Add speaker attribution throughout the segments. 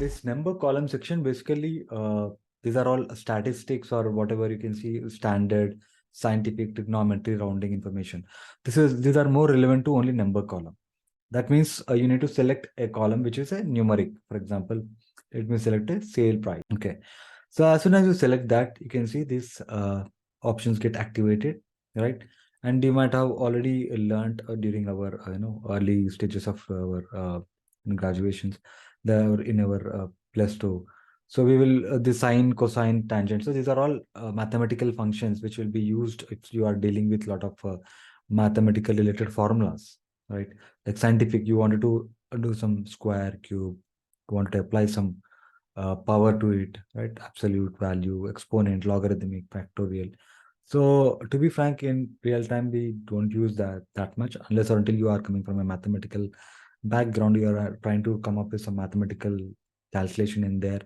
Speaker 1: this number column section, basically, these are all statistics or whatever you can see, standard, scientific, trigonometry, rounding information. These are more relevant to only number column. That means you need to select a column which is a numeric. For example, let me select a sale price. Okay. So as soon as you select that, you can see these options get activated, right? And you might have already learned during our early stages of our graduations, in our plus two. So we will the sine, cosine, tangent. So these are all mathematical functions which will be used if you are dealing with a lot of mathematical related formulas, right? Like scientific, you wanted to do some square, cube, you wanted to apply some power to it, right? Absolute value, exponent, logarithmic, factorial. So to be frank, in real time, we don't use that much unless or until you are coming from a mathematical background, you are trying to come up with some mathematical calculation in there.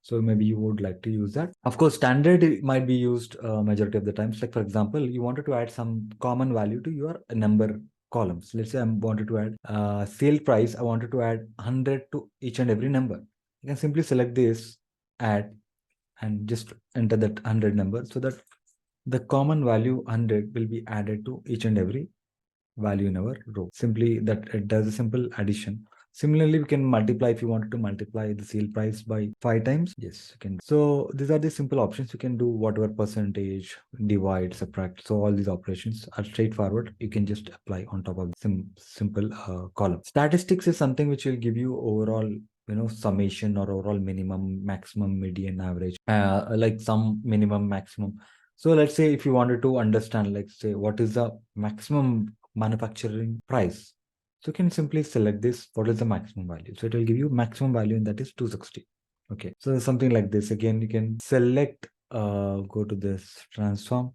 Speaker 1: So maybe you would like to use that. Of course, standard might be used majority of the times. Like for example, you wanted to add some common value to your number columns. Let's say I wanted to add sale price. I wanted to add 100 to each and every number. You can simply select this, add, and just enter that 100 number so that the common value 100 will be added to each and every value in our row. Simply that it does a simple addition. Similarly, we can multiply if you wanted to multiply the sale price by 5 times. Yes, you can. So these are the simple options. You can do whatever percentage, divide, subtract. So all these operations are straightforward. You can just apply on top of some simple column. Statistics is something which will give you overall summation or overall minimum, maximum, median, average, like some minimum, maximum. So let's say if you wanted to understand, like say, what is the maximum manufacturing price. So you can simply select this, what is the maximum value. So it will give you maximum value and that is 260. Okay. So something like this. Again, you can select, go to this transform,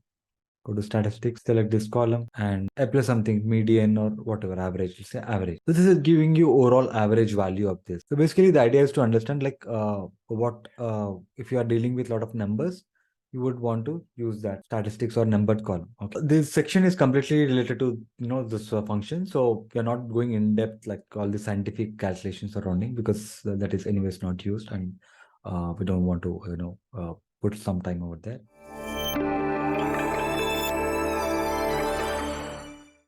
Speaker 1: go to statistics, select this column and apply something median or whatever average, let's say average. So this is giving you overall average value of this. So basically the idea is to understand like if you are dealing with a lot of numbers, you would want to use that statistics or numbered column. Okay. This section is completely related to this function. So we're not going in depth like all the scientific calculations or rounding because that is anyways not used and we don't want to put some time over there.